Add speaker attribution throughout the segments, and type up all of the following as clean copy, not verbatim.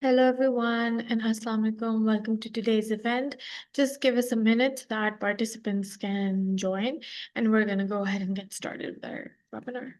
Speaker 1: Hello everyone and Assalamu alaikum. Welcome to today's event. Just give us a minute so that participants can join and we're going to go ahead and get started with our webinar.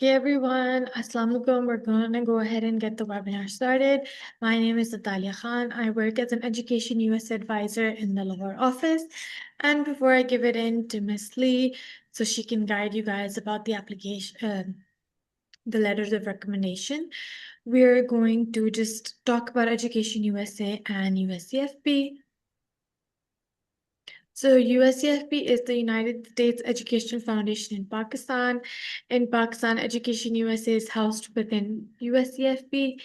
Speaker 1: Okay, everyone, Assalamu alaikum. We're going to go ahead and get the webinar started. My name is Natalia Khan. I work as an Education USA advisor in the Lahore office. And before I give it in to Miss Lee, so she can guide you guys about the application, the letters of recommendation, we're going to just talk about Education USA and USCFP. So USCFP is the United States Education Foundation in Pakistan. In Pakistan, Education USA is housed within USCFP.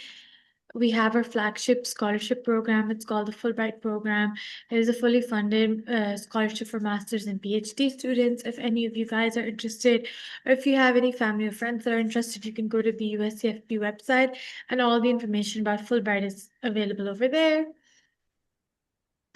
Speaker 1: We have our flagship scholarship program. It's called the Fulbright program. It is a fully funded scholarship for master's and PhD students. If any of you guys are interested, or if you have any family or friends that are interested, you can go to the USCFP website, and all the information about Fulbright is available over there.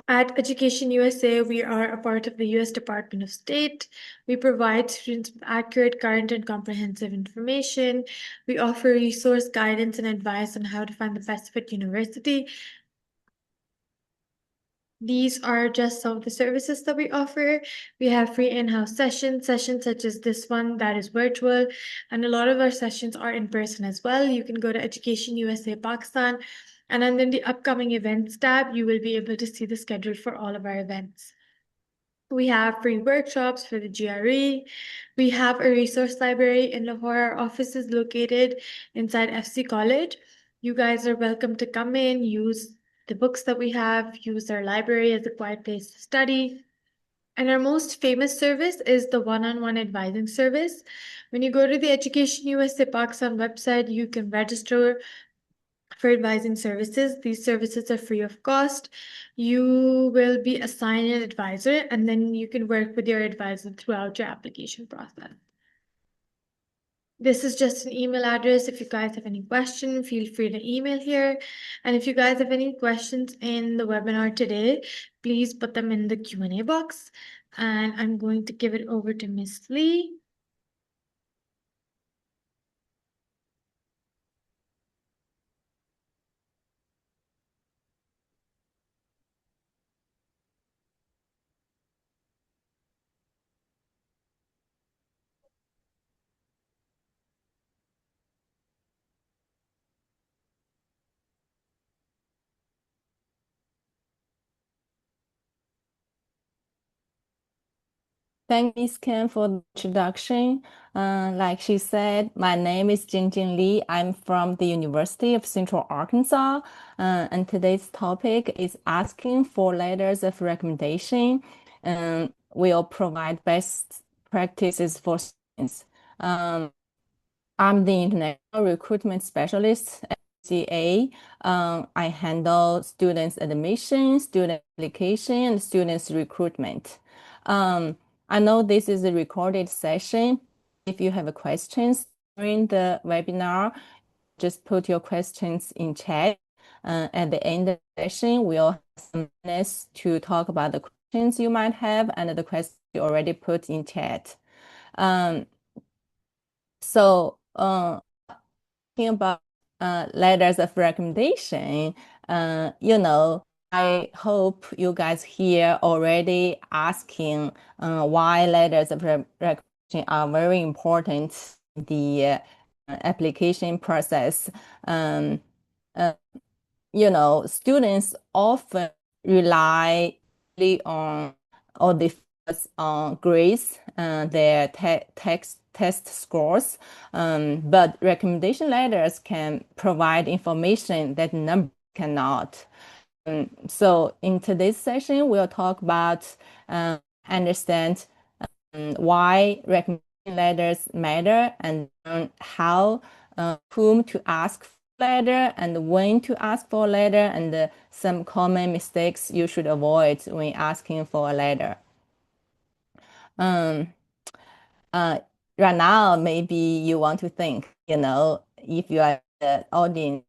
Speaker 1: At Education USA, we are a part of the US Department of State. We provide students with accurate, current, and comprehensive information. We offer resource guidance and advice on how to find the best fit university. These are just some of the services that we offer. We have free in-house sessions such as this one that is virtual, and a lot of our sessions are in person as well. You can go to Education USA Pakistan, and then in the upcoming events tab, you will be able to see the schedule for all of our events. We have free workshops for the GRE. We have a resource library in Lahore. Our office is located inside FC College. You guys are welcome to come in, use the books that we have, use our library as a quiet place to study. And our most famous service is the one-on-one advising service. When you go to the Education USA Pakistan website, you can register for advising services. These services are free of cost. You will be assigned an advisor, and then you can work with your advisor throughout your application process. This is just an email address. If you guys have any questions, feel free to email here. And if you guys have any questions in the webinar today, please put them in the Q&A box. And I'm going to give it over to Miss Lee.
Speaker 2: Thank Ms. Ken for the introduction. Like she said, my name is Jingjing Li. I'm from the University of Central Arkansas, and today's topic is asking for letters of recommendation. We'll provide best practices for students. I'm the International Recruitment Specialist at CA. I handle students' admission, student application, and students' recruitment. I know this is a recorded session. If you have questions during the webinar, just put your questions in chat. At the end of the session, we'll have some minutes to talk about the questions you might have and the questions you already put in chat. Talking about letters of recommendation, I hope you guys here already asking why letters of recommendation are very important in the application process. Students often rely on or they focus on grades, their test scores, but recommendation letters can provide information that numbers cannot. So in today's session, we'll talk about understand why recommendation letters matter and how whom to ask letter and when to ask for a letter, and some common mistakes you should avoid when asking for a letter. Um, right now, maybe you want to think, if you are the audience,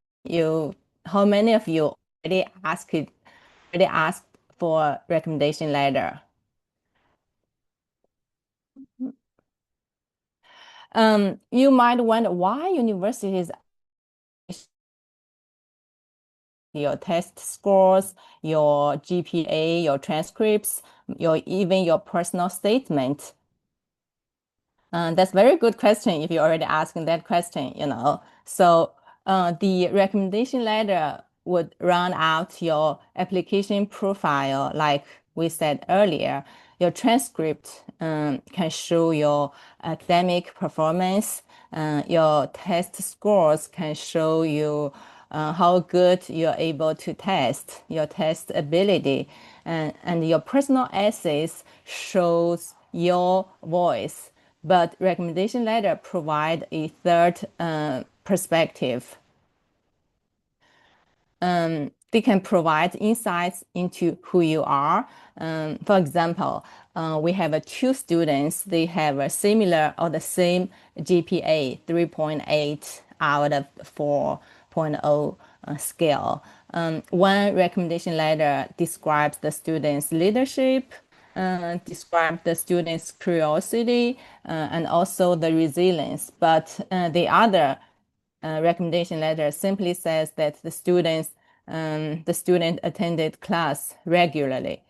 Speaker 2: how many of you already asked for a recommendation letter? You might wonder why universities your test scores, your GPA, your transcripts, even your personal statement. That's a very good question if you're already asking that question. So the recommendation letter would round out your application profile, like we said earlier. Your transcript can show your academic performance. Your test scores can show you how good you're able to test, your test ability. And your personal essays shows your voice, but recommendation letter provide a third perspective. They can provide insights into who you are. For example, we have two students. They have a similar or the same GPA, 3.8 out of 4.0 scale. One recommendation letter describes the student's leadership, describe the student's curiosity, and also the resilience. But the other recommendation letter simply says that the student attended class regularly.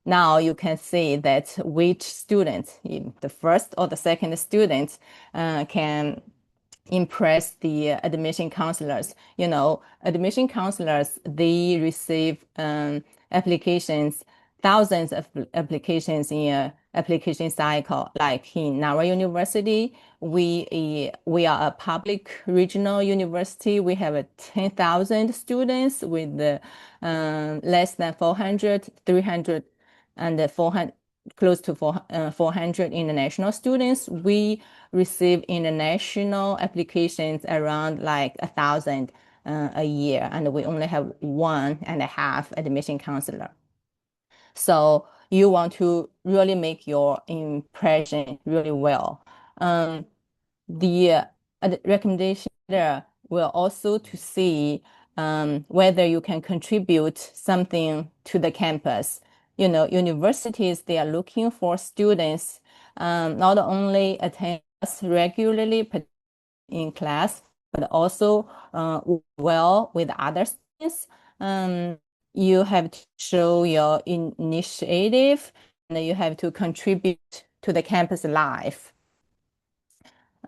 Speaker 2: Now you can see that which student, the first or the second student, can impress the admission counselors. Admission counselors, they receive applications, thousands of applications in a application cycle. Like in our university, we are a public regional university. We have 10,000 students with less than 400, 300, and 400, close to 400 international students. We receive international applications around like 1,000 a year, and we only have 1.5 admission counselor. So you want to really make your impression really well. The recommendation there will also to see whether you can contribute something to the campus. Universities, they are looking for students not only attend regularly in class, but also well with other students. You have to show your initiative, and you have to contribute to the campus life.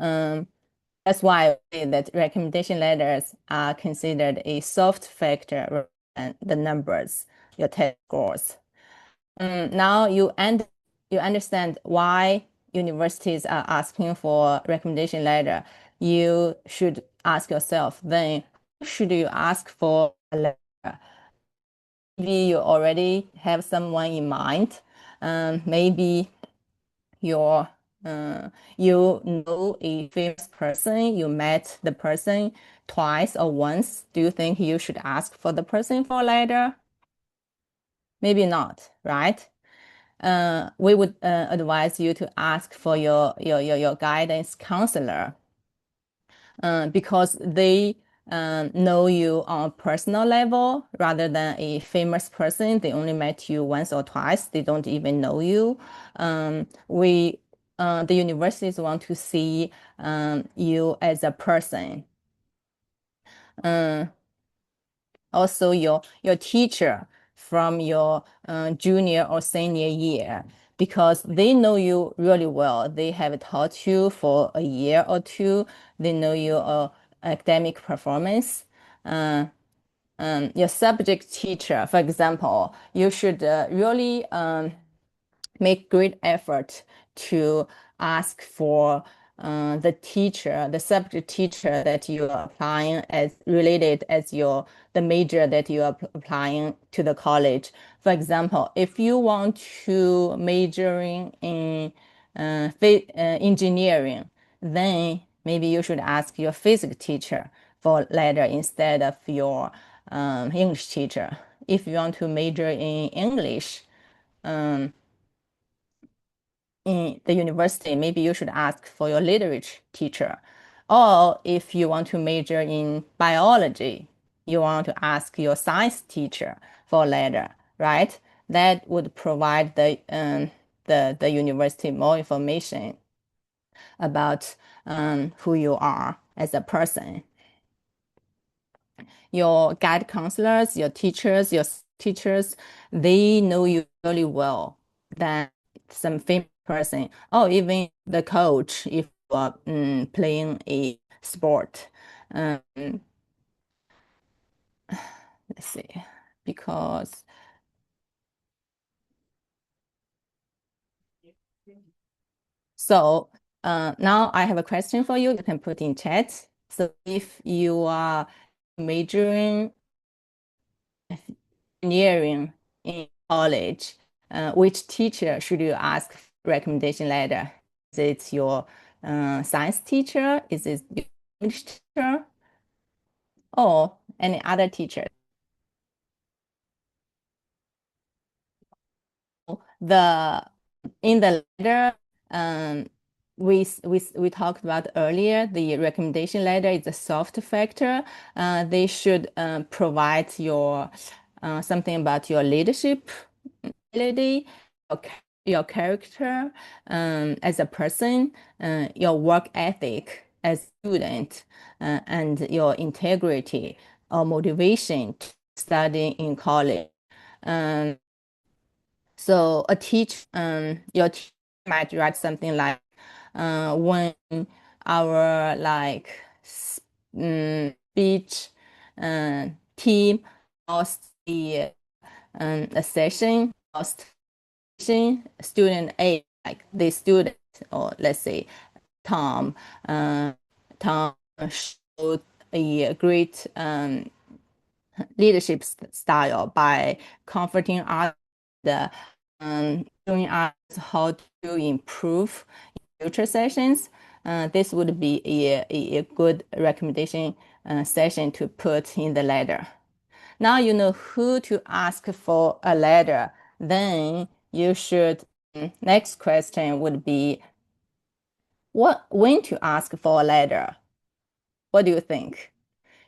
Speaker 2: That's why I say that recommendation letters are considered a soft factor rather than the numbers, your test scores. Now you understand why universities are asking for recommendation letter. You should ask yourself, then should you ask for a letter? Maybe you already have someone in mind. Maybe your you know a famous person, you met the person twice or once. Do you think you should ask for the person for a letter? Maybe not, right? We would advise you to ask for your guidance counselor because they know you on a personal level rather than a famous person. They only met you once or twice. They don't even know you. The universities want to see you as a person. Also, your teacher from your junior or senior year, because they know you really well. They have taught you for a year or two. They know your academic performance. Your subject teacher, for example, you should really make great effort to ask for the subject teacher that you are applying as related as the major that you are applying to the college. For example, if you want to majoring in engineering, then maybe you should ask your physics teacher. for letter instead of your English teacher. If you want to major in English in the university, maybe you should ask for your literature teacher. Or if you want to major in biology, you want to ask your science teacher for a letter, right? That would provide the university more information about who you are as a person. Your guide counselors, your teachers, they know you really well than some famous person, or even the coach if you are playing a sport. Um, let's see, because so now I have a question for you. You can put in chat. So if you are majoring engineering in college, which teacher should you ask recommendation letter? Is it your science teacher? Is it your English teacher? Or any other teacher? The in the letter, we talked about earlier, the recommendation letter is a soft factor. They should provide your something about your leadership ability, your, your character as a person, your work ethic as a student, and your integrity or motivation to study in college. Um, so your teacher might write something like, when our speech team lost a session, lost student A, like the student, or let's say Tom, Tom showed a great leadership style by comforting us, showing us how to improve in future sessions. This would be a good recommendation session to put in the letter. Now you know who to ask for a letter. Then you should, next question would be, when to ask for a letter? What do you think?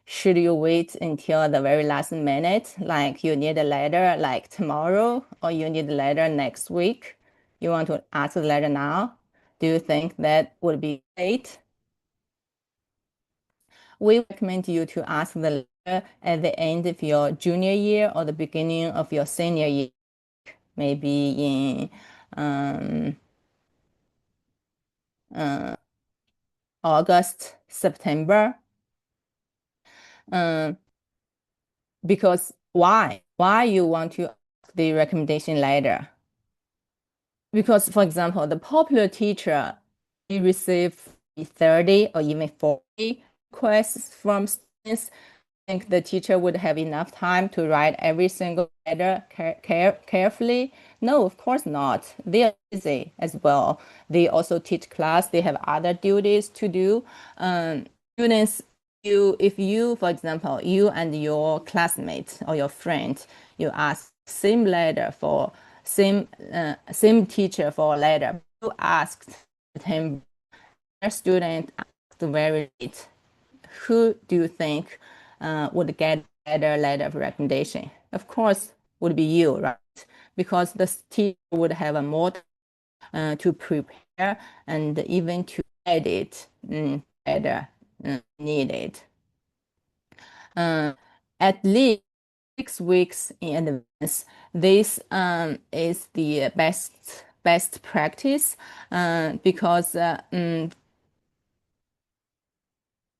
Speaker 2: Should you wait until the very last minute, like you need a letter like tomorrow, or you need a letter next week? You want to ask the letter now? Do you think that would be late? We recommend you to ask the letter at the end of your junior year or the beginning of your senior year, maybe in August, September. Um, because why? Why you want to ask the recommendation letter? Because, for example, the popular teacher, he receive 30 or even 40 requests from students. Think the teacher would have enough time to write every single letter carefully? No, of course not. They are busy as well. They also teach class. They have other duties to do. Students, if you, for example, you and your classmate or your friend, you ask same letter for same teacher for a letter. You asked him, a student asked very late. Who do you think would get better letter of recommendation? Of course, would be you, right? Because the teacher would have a more to prepare and even to edit better needed. At least 6 weeks in advance. This is the best practice because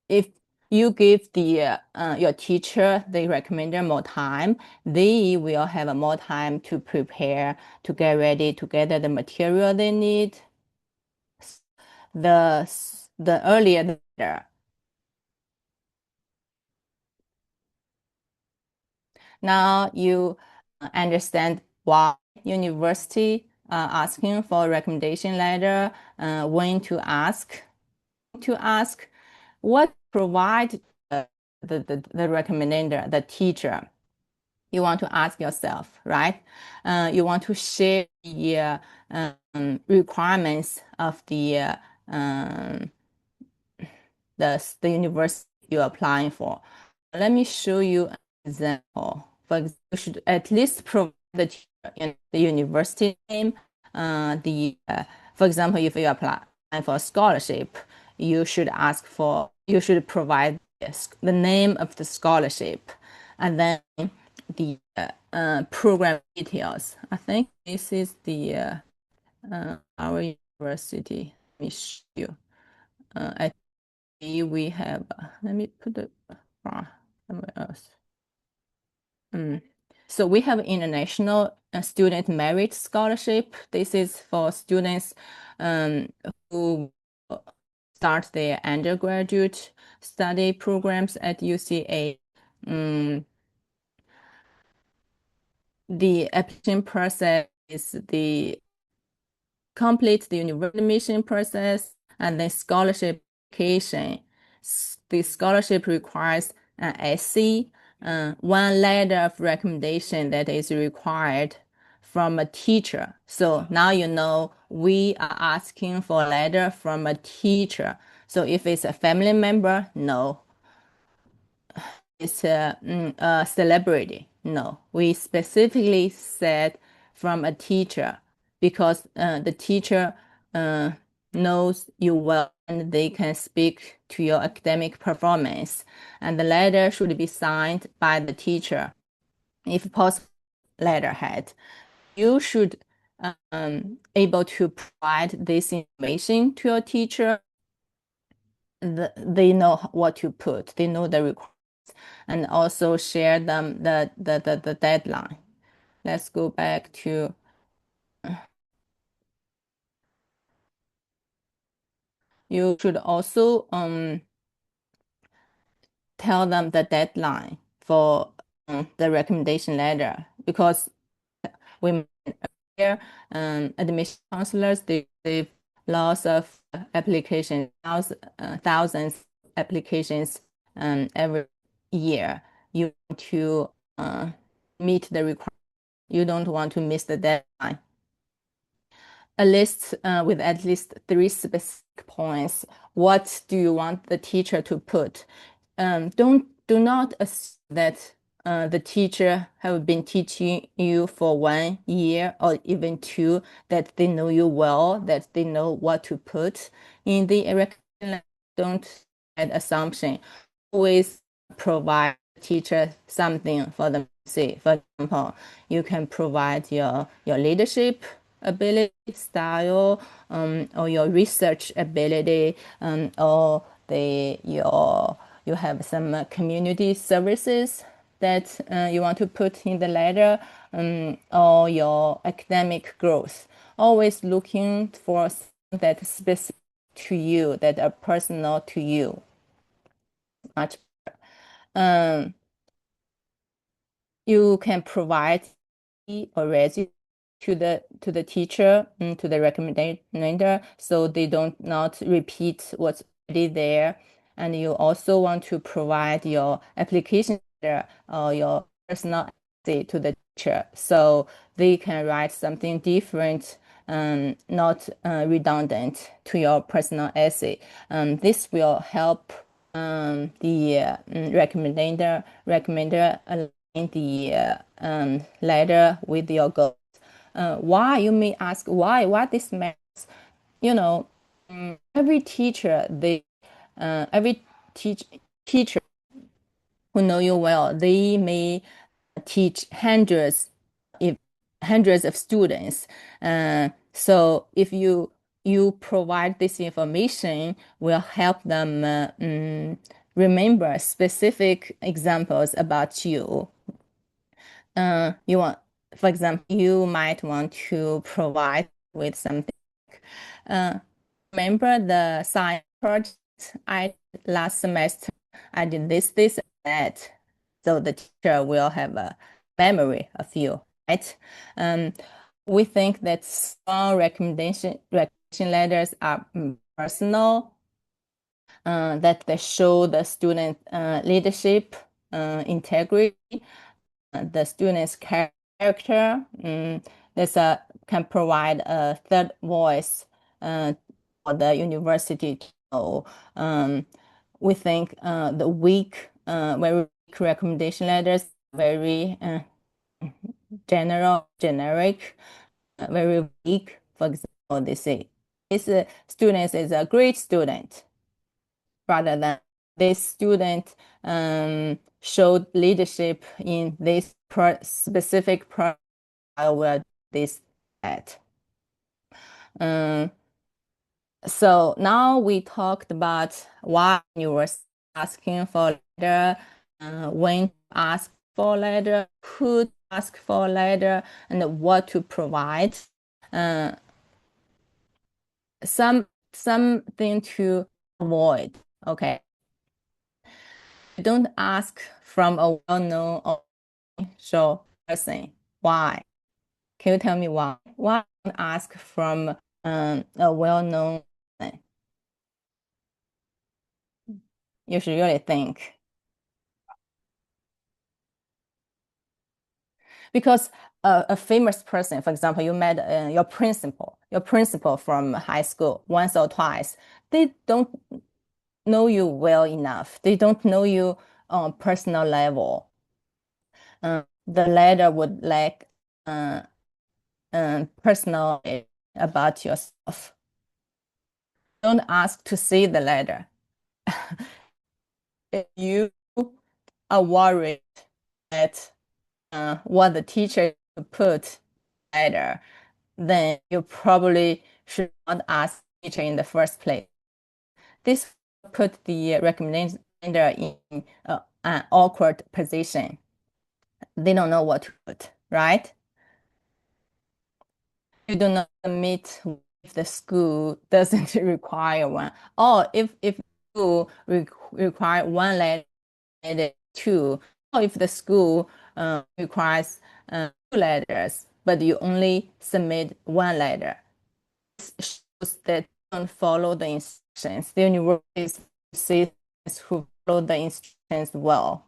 Speaker 2: if you give your teacher the recommender more time, they will have more time to prepare, to get ready, to gather the material they need. The earlier the better. Now you understand why university asking for a recommendation letter, when to ask, what provide the recommender, the teacher, you want to ask yourself, right? You want to share the requirements of um, the university you're applying for. Let me show you an example. For example, you should at least provide the teacher in the university name. For example, if you apply for a scholarship, you should provide the name of the scholarship, and then the program details. I think this is our university. Let me show you. At we have, let me put it somewhere else. So we have international student merit scholarship. This is for students who start their undergraduate study programs at UCA. The application process is complete the university admission process and then scholarship application. The scholarship requires an essay, one letter of recommendation that is required from a teacher. So now you know we are asking for a letter from a teacher. So if it's a family member, no. It's a celebrity. No, we specifically said from a teacher because the teacher knows you well and they can speak to your academic performance. And the letter should be signed by the teacher, if possible, letterhead. You should able to provide this information to your teacher. They know what to put. They know the requirements, and also share them the deadline. Let's go back to you should also tell them the deadline for the recommendation letter because we here admission counselors they receive lots of applications, thousands applications every year. You want to meet the requirement. You don't want to miss the deadline. A list with at least 3 specific points. What do you want the teacher to put? Do not assume that the teacher have been teaching you for 1 year or even 2, that they know you well, that they know what to put in the recommendation. Don't add assumption. Always provide teacher something for them to see. For example, you can provide your leadership ability, style, or your research ability, or you have some community services that you want to put in the letter, or your academic growth. Always looking for something that's specific to you, that are personal to you. Much you can provide or resume to the teacher and to the recommender so they don't not repeat what's already there. And you also want to provide your application or your personal essay to the teacher so they can write something different, not redundant to your personal essay. This will help the recommender align the letter with your goals. Why, you may ask, why this matters? You know, every teacher, every teacher who know you well, they may teach hundreds of students. So if you provide this information, will help them remember specific examples about you. You want, for example, you might want to provide with something. Remember the science project I did last semester? I did this, and that. So the teacher will have a memory of you, right? We think that strong recommendation letters are personal, that they show the student leadership, integrity, the student's character. This can provide a third voice for the university to know. We think the weak, very weak recommendation letters, very generic, very weak. For example, they say this student is a great student, rather than this student showed leadership in this specific profile where this at. So now we talked about why you were asking for letter, when to ask for letter, who to ask for letter, and what to provide. Something to avoid. Okay. Don't ask from a well-known or show person. Why? Can you tell me why? Why don't ask from a well-known person? You should really think. Because a famous person, for example, you met your principal from high school once or twice, they don't know you well enough. They don't know you on personal level. The letter would like personal about yourself. Don't ask to see the letter. If you are worried that what the teacher put letter, then you probably should not ask the teacher in the first place. This put the recommendation in an awkward position. They don't know what to put, right? You do not submit if the school doesn't require one. Or if school require one letter, two, or if the school requires two letters, but you only submit one letter. This shows that you don't follow the instructions. The universities see who follow the instructions well.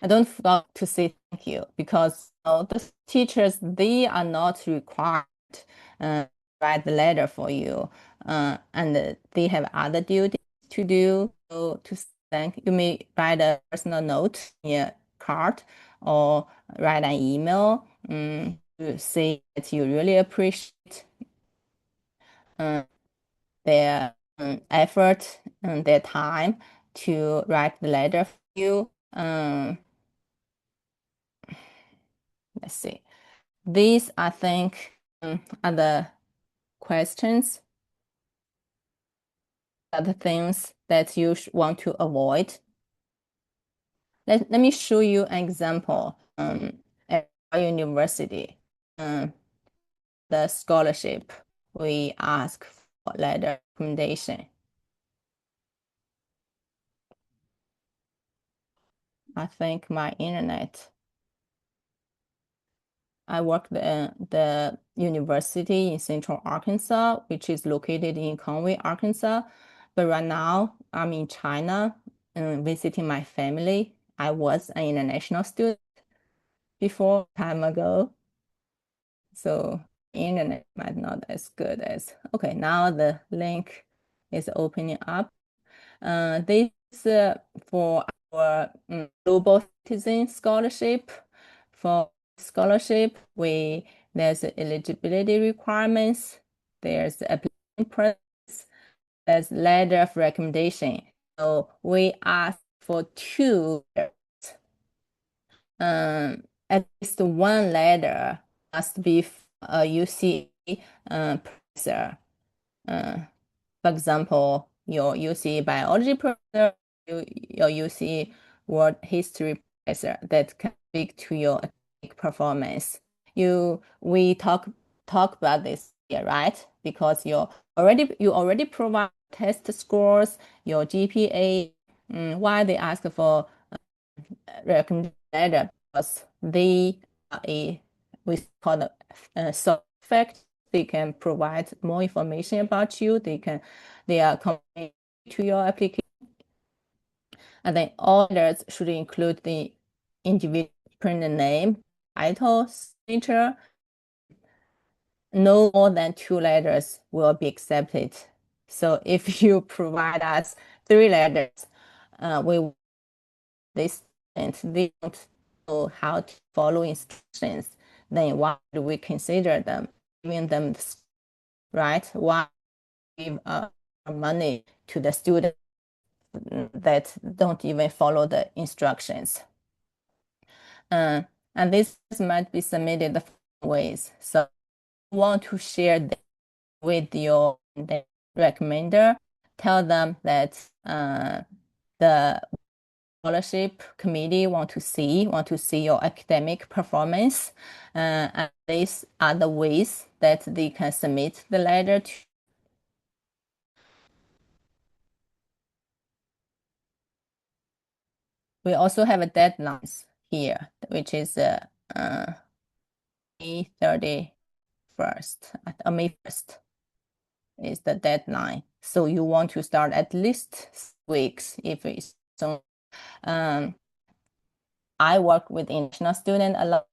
Speaker 2: I don't forget to say thank you because the teachers, they are not required to write the letter for you, and they have other duties to do. So to thank, you may write a personal note in a card or write an email to say that you really appreciate their effort and their time to write the letter for you. Let's see. These, I think, are the questions, are the things that you want to avoid. Let me show you an example at our university. The scholarship, we ask for letter recommendation. I think my internet. I work the university in Central Arkansas, which is located in Conway, Arkansas. But right now, I'm in China visiting my family. I was an international student before time ago, so internet might not as good as. Okay, now the link is opening up. This for our global citizen scholarship. For scholarship, there's eligibility requirements, there's application process, there's letter of recommendation. So we ask for two at least one letter must be a UC professor. For example, your UC biology professor, your UC world history professor that can speak to your academic performance. We talk about this here, right? Because you already provide test scores, your GPA. Why they ask for recommended letter? Because they are we call it soft fact they can provide more information about you. They are coming to your application. And then all letters should include the individual printer name, title, signature. No more than 2 letters will be accepted. So if you provide us 3 letters, we this student they don't know how to follow instructions, then why do we consider them giving them right? Why give money to the student that don't even follow the instructions? And this might be submitted ways. So you want to share them with your recommender, tell them that the scholarship committee want to see your academic performance, and these are the ways that they can submit the letter to. We also have a deadlines here, which is May 31st, May 1st is the deadline. So you want to start at least 6 weeks if it's so. I work with international student a lot.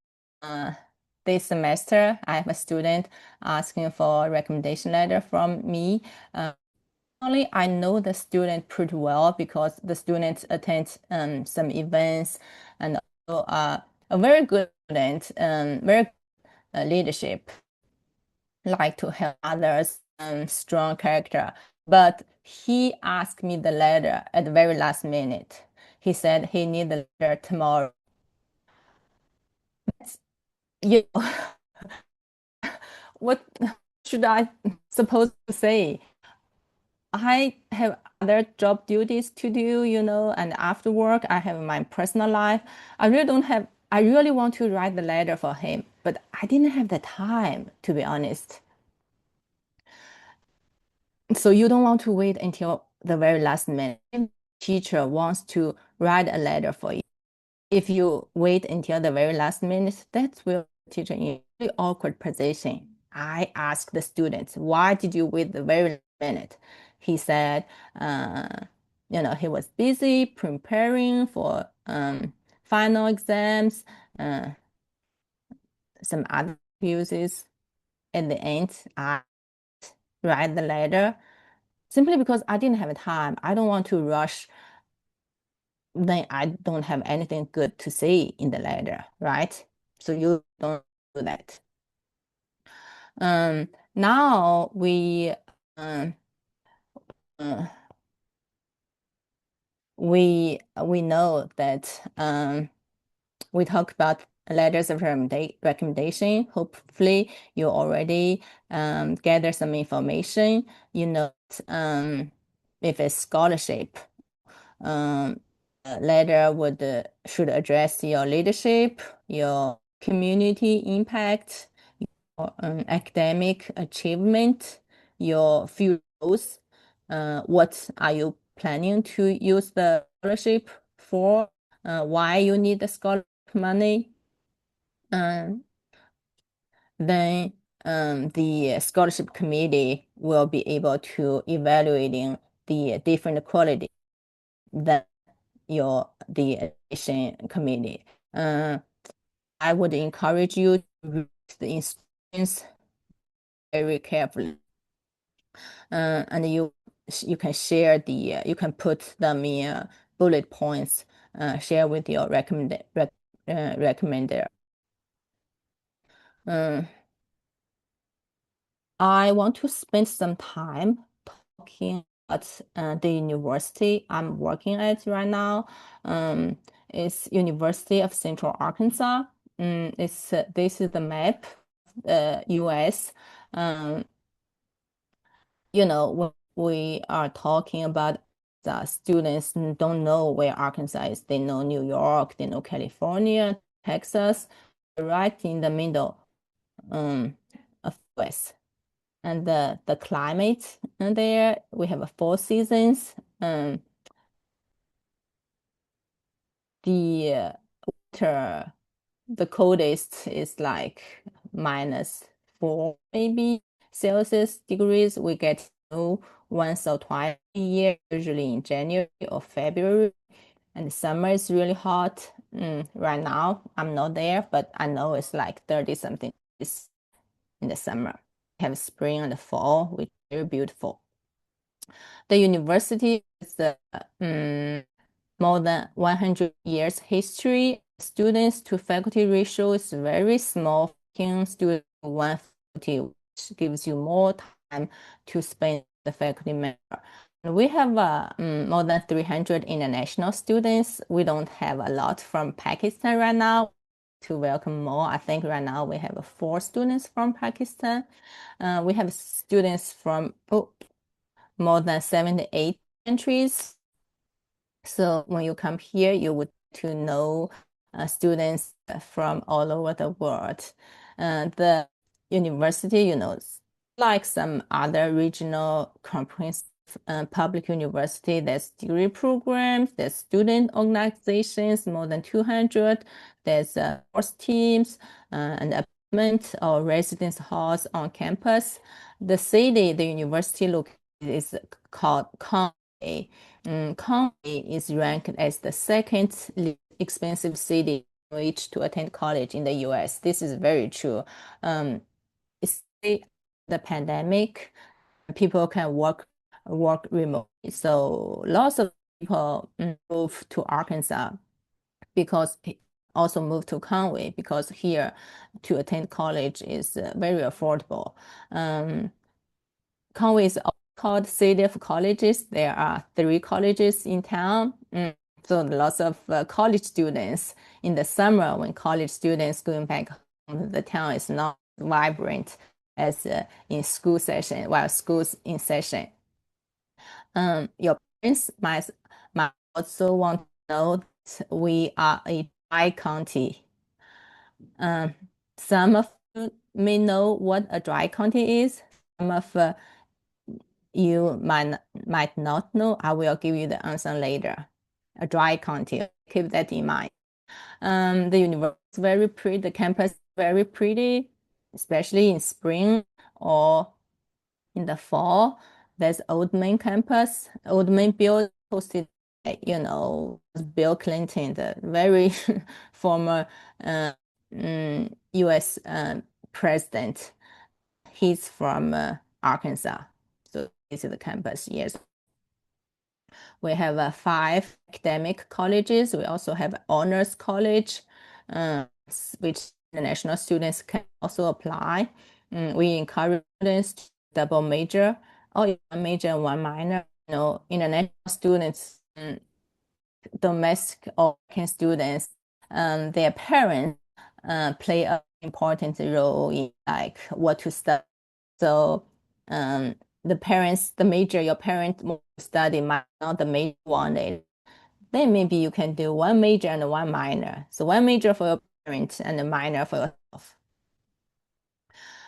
Speaker 2: This semester, I have a student asking for a recommendation letter from me. Only I know the student pretty well because the student attends some events and also a very good student, very leadership, like to help others, strong character. But he asked me the letter at the very last minute. He said he need the letter tomorrow. You know, what should I supposed to say? I have other job duties to do, and after work, I have my personal life. I really want to write the letter for him, but I didn't have the time, to be honest. So you don't want to wait until the very last minute. If teacher wants to write a letter for you. If you wait until the very last minute, that will teacher in a very awkward position. I asked the students, why did you wait the very last minute? He said, he was busy preparing for final exams, some other uses. At the end, I write the letter simply because I didn't have time. I don't want to rush. Then I don't have anything good to say in the letter, right? So you don't do that. Now uh, we know that we talk about letters of recommendation. Hopefully, you already gather some information. If it's scholarship, letter should address your leadership, your community impact, your academic achievement, your future goals. What are you planning to use the scholarship for? Why you need the scholarship money? Then the scholarship committee will be able to evaluating the different quality that the education committee. I would encourage you to read the instructions very carefully, and you can share you can put them in bullet points. Share with your recommender. I want to spend some time talking at the university I'm working at right now. It's University of Central Arkansas. This is the map, US. When we are talking about the students don't know where Arkansas is. They know New York, they know California, Texas, right in the middle of US. And the climate there, we have 4 seasons. The winter, the coldest is like -4 maybe, Celsius degrees. We get snow once or twice a year, usually in January or February. And summer is really hot. Right now, I'm not there, but I know it's like 30 something in the summer. We have spring and fall, which is very beautiful. The university is more than 100 years history. Students to faculty ratio is very small. Student to one faculty, which gives you more time to spend the faculty member. We have more than 300 international students. We don't have a lot from Pakistan right now. To welcome more, I think right now we have 4 students from Pakistan. We have students from more than 78 countries. So when you come here, you would to know students from all over the world. The university, like some other regional comprehensive public university, there's degree programs, there's student organizations, more than 200. There's sports teams and apartment or residence halls on campus. The city, the university location is called Conway. Conway is ranked as the second least expensive city in which to attend college in the US. This is very true. Especially the pandemic, people can work remotely. So lots of people move to Arkansas because also move to Conway because here to attend college is very affordable. Conway is called City of Colleges. There are 3 colleges in town. So lots of college students in the summer when college students going back home, the town is not vibrant as in school session, while school's in session. Your parents might also want to know that we are a dry county. Some of you may know what a dry county is. Some of you might not know. I will give you the answer later. A dry county. Keep that in mind. The university is very pretty. The campus is very pretty, especially in spring or in the fall. There's Old Main campus. Old Main building hosted, Bill Clinton, the very former U.S. president. He's from Arkansas. So this is the campus, yes. We have 5 academic colleges. We also have honors college, which international students can also apply. We encourage students to double major or one major and one minor. International students, domestic or American students, their parents play an important role in like what to study. So the major your parents study might not the major wanted. Then maybe you can do one major and one minor. So one major for your parents and a minor for yourself.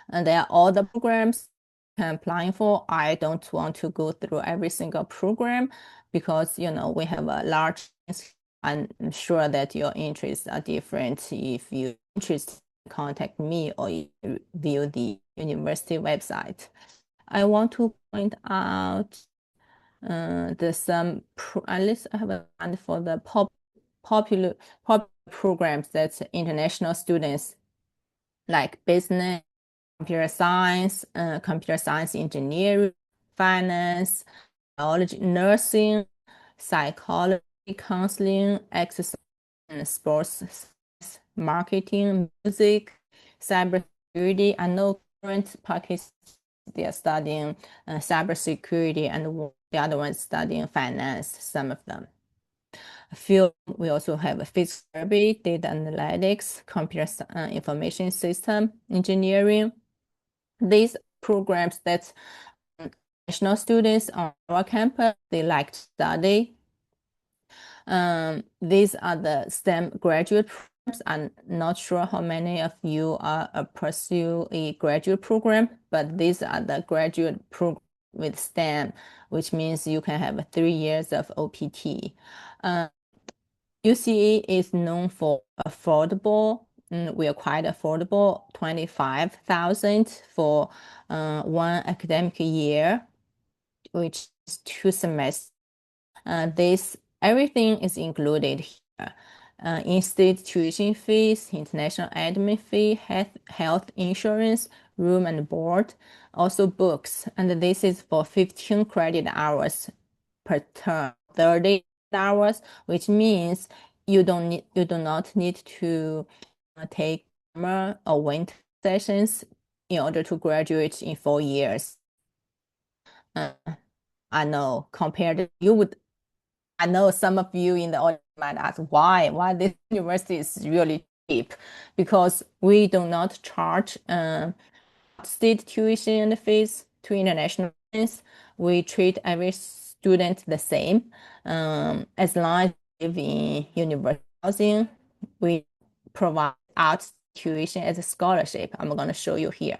Speaker 2: And there are all the programs you can apply for. I don't want to go through every single program because, we have a large, I'm sure that your interests are different. If you're interested, contact me or view the university website. I want to point out at least I have a plan for the popular programs that international students like business, computer science engineering, finance, biology, nursing, psychology, counseling, exercise and sports, marketing, music, cybersecurity. I know current Pakistan they are studying cybersecurity and the other ones studying finance, some of them. We also have physical therapy, data analytics, computer information system engineering. These programs that national students on our campus, they like to study. These are the STEM graduate programs. I'm not sure how many of you are pursue a graduate program, but these are the graduate program with STEM, which means you can have 3 years of OPT. UCA is known for affordable we are quite affordable, 25,000 for one academic year, which is 2 semesters. This everything is included here. In-state tuition fees, international admin fee, health insurance, room and board, also books. And this is for 15 credit hours per term, 30 hours, which means you do not need to take summer or winter sessions in order to graduate in 4 years. I know I know some of you in the audience might ask why this university is really cheap, because we do not charge state tuition and fees to international students. We treat every student the same. As long as you live in university housing, we provide out tuition as a scholarship. I'm going to show you here.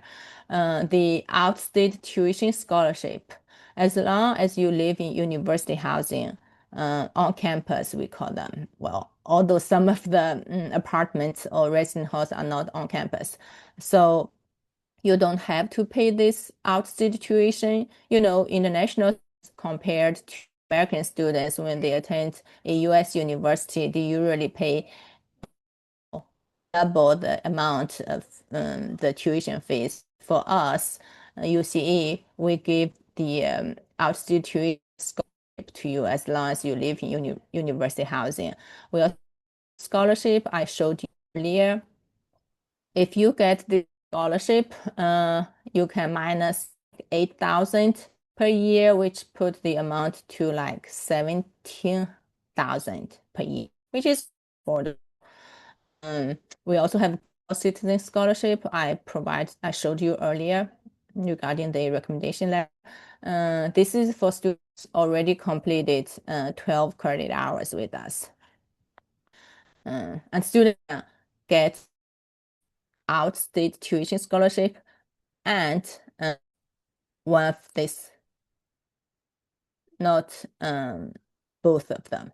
Speaker 2: The outstate tuition scholarship, as long as you live in university housing, on campus, we call them. Well, although some of the apartments or resident halls are not on campus. So you don't have to pay this outstate tuition. International compared to American students, when they attend a US university, they usually pay double the amount of the tuition fees. For us, UCE, we give the outstate tuition scholarship to you as long as you live in university housing. We also scholarship I showed you earlier. If you get the scholarship, you can minus 8,000 per year, which put the amount to like 17,000 per year, which is affordable. We also have citizen scholarship I showed you earlier regarding the recommendation letter. This is for students already completed 12 credit hours with us. And students get outstate tuition scholarship and one of this, not both of them.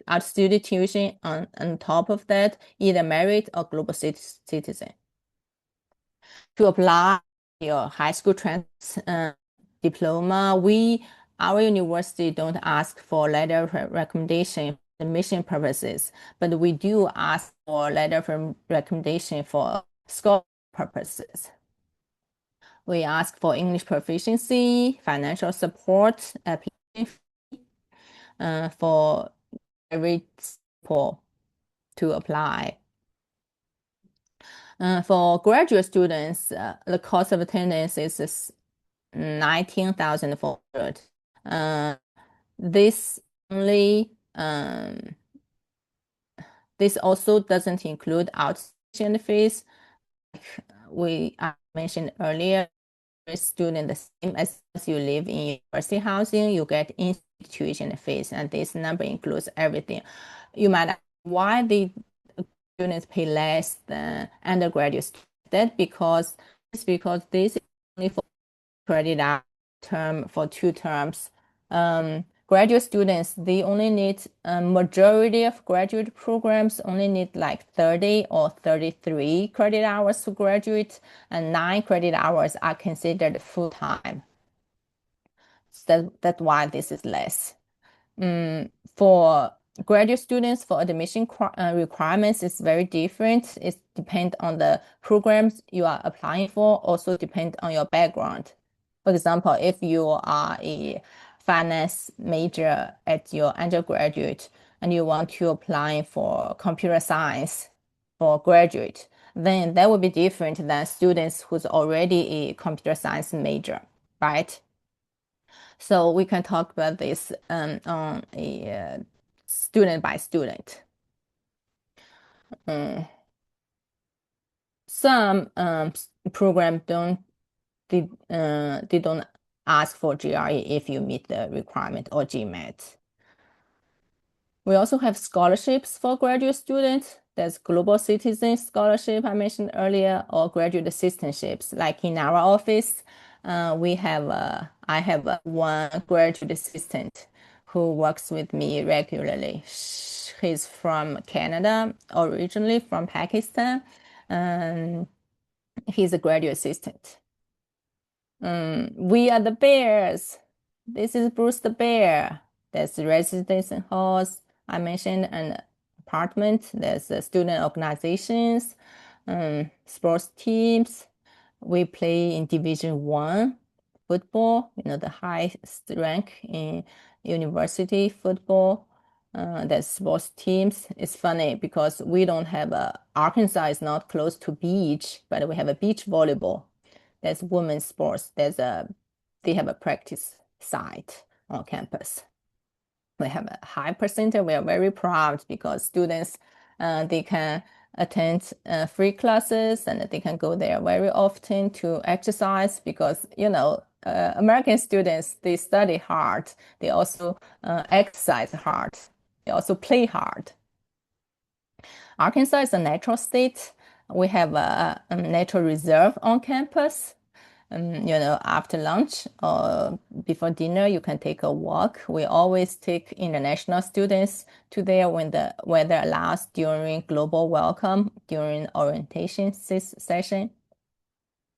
Speaker 2: Outstate tuition on top of that, either merit or global citizen. To apply your high school diploma, our university don't ask for letter of recommendation for admission purposes, but we do ask for letter of recommendation for scholarship purposes. We ask for English proficiency, financial support, application fee, for every people to apply. For graduate students, the cost of attendance is 19,400. This only this also doesn't include outstation fees. I mentioned earlier, student the same as you live in university housing, you get institution fees, and this number includes everything. You might ask why the students pay less than undergraduate students. That's because this is only for credit hour term for 2 terms. Graduate students, they only need majority of graduate programs only need like 30 or 33 credit hours to graduate, and 9 credit hours are considered full-time. So that's why this is less. For graduate students, for admission requirements, is very different. It depends on the programs you are applying for, also depends on your background. For example, if you are a finance major at your undergraduate and you want to apply for computer science for graduate, then that would be different than students who's already a computer science major, right? So we can talk about this on a student by student. Some program they don't ask for GRE if you meet the requirement, or GMAT. We also have scholarships for graduate students. There's Global Citizen Scholarship I mentioned earlier, or graduate assistantships. Like in our office, I have one graduate assistant who works with me regularly. He's from Canada, originally from Pakistan. He's a graduate assistant. We are the bears. This is Bruce the bear. There's the residence halls I mentioned, an apartment. There's the student organizations, sports teams. We play in Division 1 football, the highest rank in university football. There's sports teams. It's funny because we don't have Arkansas is not close to beach, but we have a beach volleyball. There's women's sports. They have a practice site on campus. We have a high percentage. We are very proud because students, they can attend free classes and they can go there very often to exercise because, American students, they study hard. They also exercise hard. They also play hard. Arkansas is a natural state. We have a natural reserve on campus. After lunch or before dinner, you can take a walk. We always take international students to there when the weather allows during global welcome, during orientation session.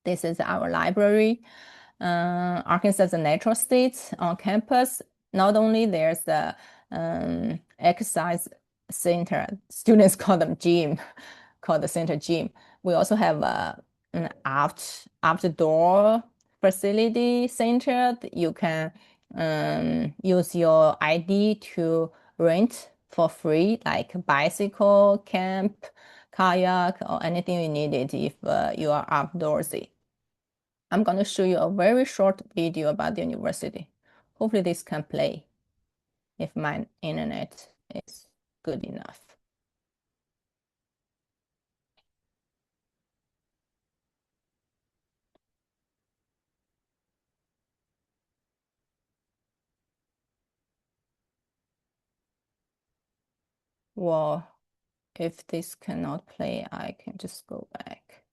Speaker 2: This is our library. Arkansas is a natural state on campus. Not only there's the exercise center, students call them gym, called the center gym. We also have an outdoor facility center. You can use your ID to rent for free, like bicycle, camp, kayak, or anything you needed if you are outdoorsy. I'm going to show you a very short video about the university. Hopefully this can play if my internet is good enough. Well, if this cannot play, I can just go back.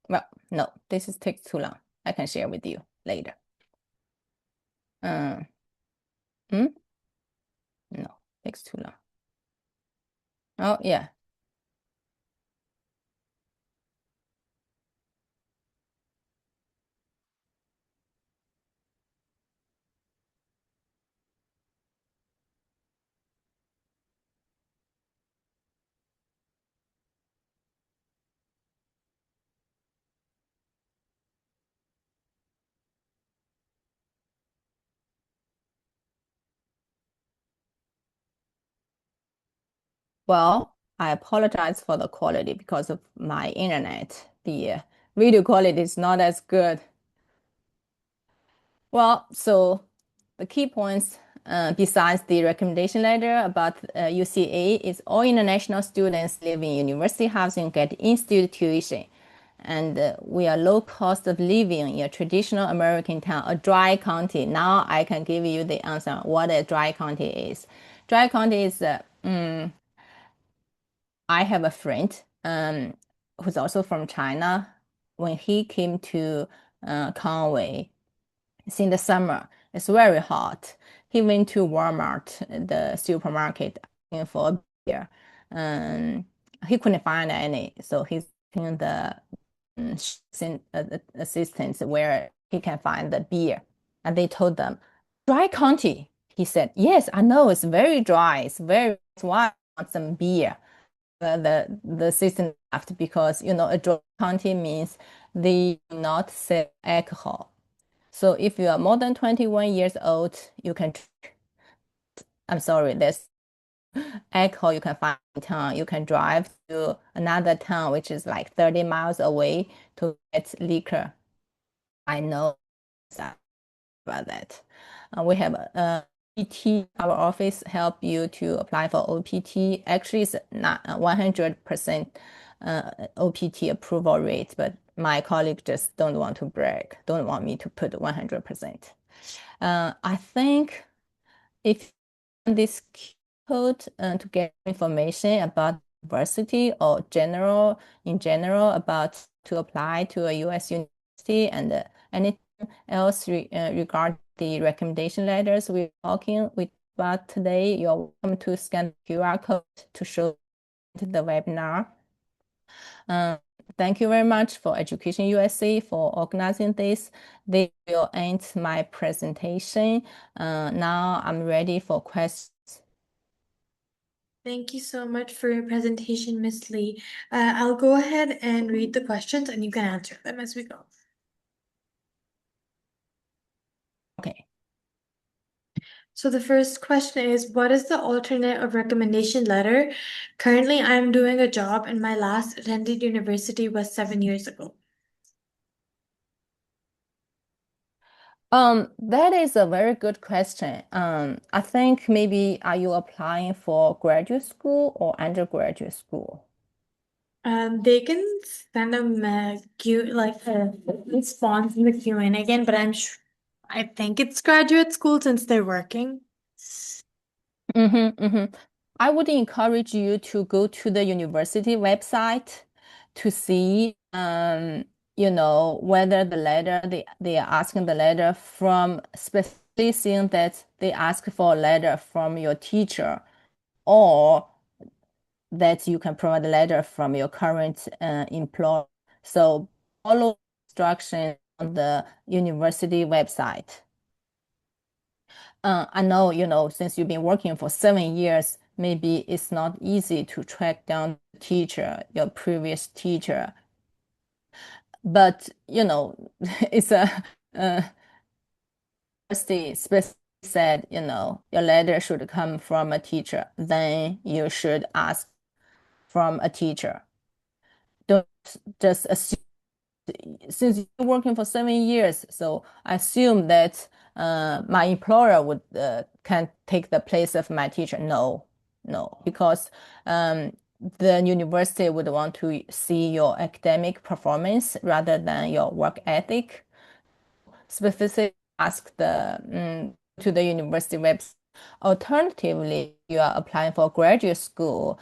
Speaker 2: Well, no, takes too long. I can share with you later. No, takes too long. Oh, yeah. Well, I apologize for the quality because of my internet. The video quality is not as good. Well, so the key points besides the recommendation letter about UCA is all international students live in university housing get in-student tuition. And we are low cost of living in a traditional American town, a dry county. Now I can give you the answer what a dry county is. Dry county is, I have a friend who's also from China. When he came to Conway, it's in the summer. It's very hot. He went to Walmart, the supermarket, asking for a beer. He couldn't find any, so he's in the assistants where he can find the beer. And they told them, dry county. He said, yes, I know it's very dry. It's very why I want some beer. The assistant laughed because a dry county means they do not sell alcohol. So if you are more than 21 years old, you can, I'm sorry, there's alcohol you can find in town. You can drive to another town, which is like 30 miles away to get liquor. I know about that. We have a OPT, our office help you to apply for OPT. Actually, it's not 100% OPT approval rate, but my colleague just don't want to brag, don't want me to put 100%. I think if this code to get information about university or in general about to apply to a U.S. university and anything else regarding the recommendation letters we but today you're welcome to scan the QR code to show the webinar. Um, Thank you very much for Education USA for organizing this. This will end my presentation. Now I'm ready for questions.
Speaker 1: Thank you so much for your presentation, Miss Lee. I'll go ahead and read the questions and you can answer them as we go.
Speaker 2: Okay.
Speaker 1: So the first question is, what is the alternate of recommendation letter? Currently, I'm doing a job and my last attended university was 7 years ago.
Speaker 2: That is a very good question. I think maybe are you applying for graduate school or undergraduate school?
Speaker 1: They can send a response in the Q&A again, but I think it's graduate school since they're working.
Speaker 2: I would encourage you to go to the university website to see, whether the letter they are asking the letter from, especially seeing that they ask for a letter from your teacher, or that you can provide a letter from your current employer. So follow instructions on the university website. I know, since you've been working for 7 years, maybe it's not easy to track down the teacher, your previous teacher. But, it's uh, university specifically said, your letter should come from a teacher. Then you should ask from a teacher. Don't just assume, since you're working for 7 years, so I assume that my employer would can take the place of my teacher. No, no, because the university would want to see your academic performance rather than your work ethic. Specifically, ask to the university website. Alternatively, you are applying for graduate school,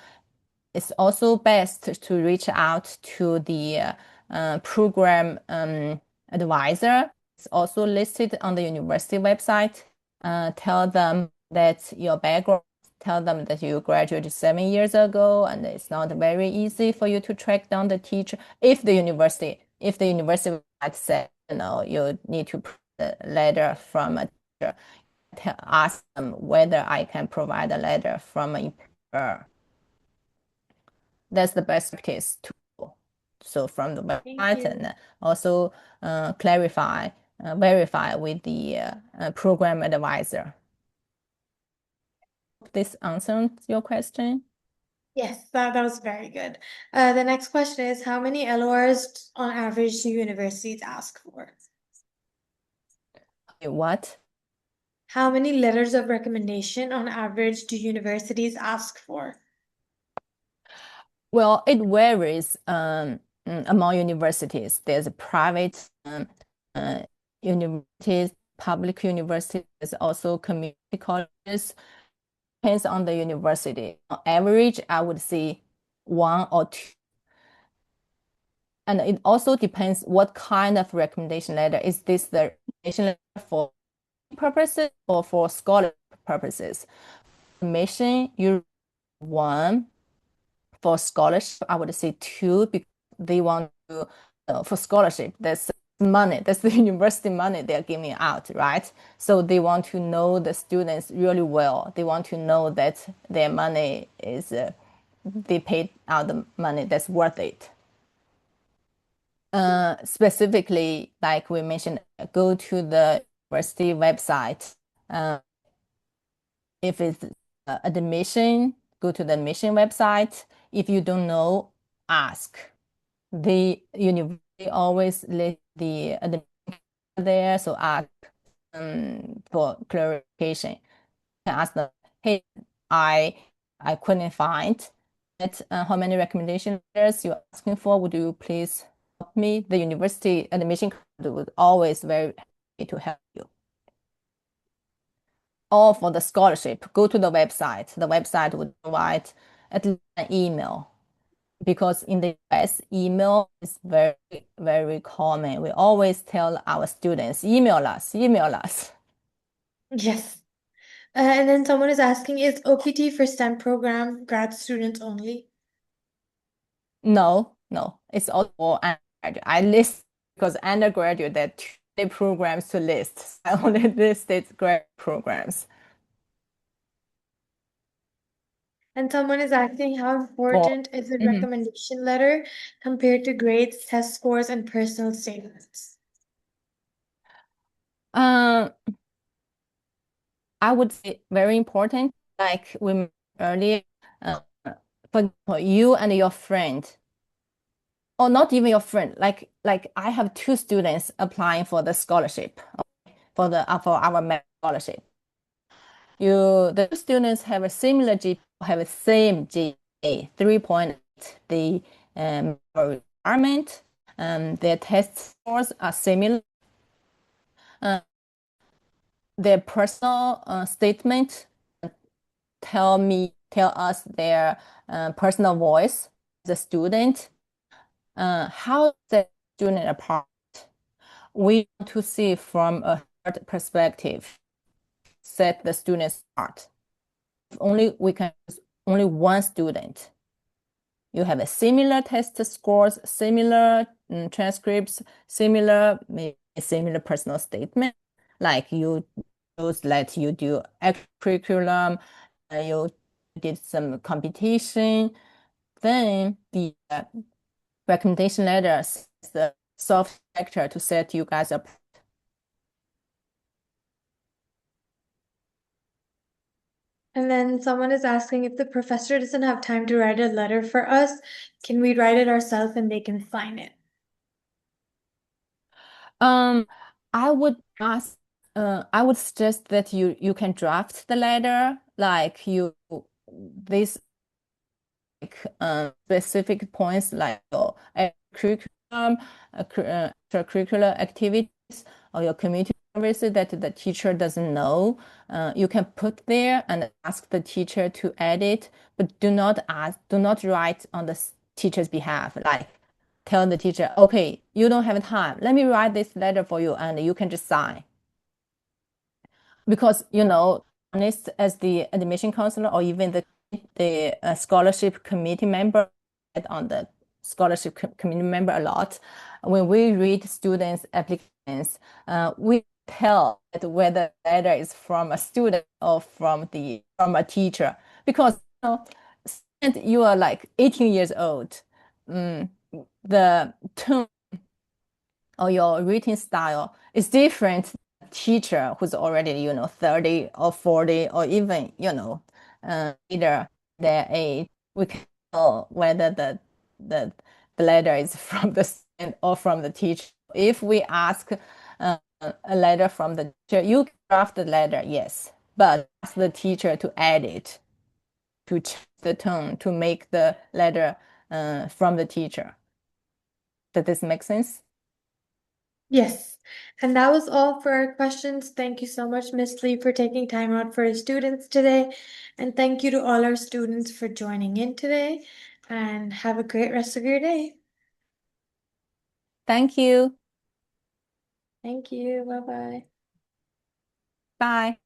Speaker 2: it's also best to reach out to the program advisor. It's also listed on the university website. Tell them that your background, tell them that you graduated 7 years ago, and it's not very easy for you to track down the teacher. If the university website said, you need to put a letter from a teacher, ask them whether I can provide a letter from an employer. That's the best practice tool. So from the
Speaker 1: Thank
Speaker 2: website,
Speaker 1: you.
Speaker 2: and also verify with the program advisor. This answers your question.
Speaker 1: Yes, that was very good. The next question is, how many LORs on average do universities ask for?
Speaker 2: What?
Speaker 1: How many letters of recommendation on average do universities ask for?
Speaker 2: Well, it varies among universities. There's private uh, universities, public universities, also community colleges. Depends on the university. On average, I would say one or two. And it also depends what kind of recommendation letter. Is this the recommendation letter for purposes or for scholarship purposes? Mission, you one. For scholarship, I would say two, because they want to, for scholarship, that's money, that's the university money they're giving out, right? So they want to know the students really well. They want to know that their money is, they paid out the money that's worth it. Specifically, like we mentioned, go to the university website. If it's admission, go to the admission website. If you don't know, ask. The university always list the admission there, so ask for clarification. You can ask them, hey, I couldn't find that how many recommendation letters you're asking for. Would you please help me? The university admission would always very happy to help you. Or for the scholarship, go to the website. The website would provide at least an email, because in the US, email is very, very common. We always tell our students, email us, email us.
Speaker 1: Yes. And then someone is asking, is OPT for STEM program grad students only?
Speaker 2: No, no, it's all for undergraduate. I list because undergraduate there are two programs to list. I only listed grad programs
Speaker 1: And someone is asking, how
Speaker 2: for.
Speaker 1: important is a
Speaker 2: Mhm.
Speaker 1: recommendation letter compared to grades, test scores, and personal statements?
Speaker 2: Um, I would say very important, like we mentioned earlier, uh, for example, you and your friend, or not even your friend, like I have two students applying for the scholarship, for the for our med scholarship. The two students have a similar GPA, have the same GPA, 3.8. The requirement, their test scores are similar. Uh, their personal statement tell us their personal voice, the student, how the student apart. We want to see from a third perspective, set the students apart. If only we can use only one student. You have a similar test scores, similar transcripts, similar maybe similar personal statement. Like you those let you do extracurriculum, you did some competition, then the recommendation letter says the soft factor to set you guys up.
Speaker 1: And then someone is asking, if the professor doesn't have time to write a letter for us, can we write it ourselves and they can sign it?
Speaker 2: Um, I would ask, I would suggest that you can draft the letter, like you this specific points like your curriculum, extracurricular activities, or your community services that the teacher doesn't know. You can put there and ask the teacher to edit, but do not write on the teacher's behalf. Like tell the teacher, okay, you don't have time. Let me write this letter for you, and you can just sign. Because honest as the admission counselor or even the scholarship committee member on the scholarship committee member a lot. When we read students' applications, we tell that whether the letter is from a student or from a teacher because you are like 18 years old. Mm, the tone or your writing style is different teacher who's already 30 or 40 or even either their age. We can tell whether the the letter is from the student or from the teacher. If we ask a letter from the teacher, you can draft the letter, yes, but ask the teacher to add it, to change the tone, to make the letter from the teacher. Does this make sense?
Speaker 1: Yes. And that was all for our questions. Thank you so much, Miss Lee, for taking time out for our students today. And thank you to all our students for joining in today. And have a great rest of your day.
Speaker 2: Thank you.
Speaker 1: Thank you. Bye bye.
Speaker 2: Bye.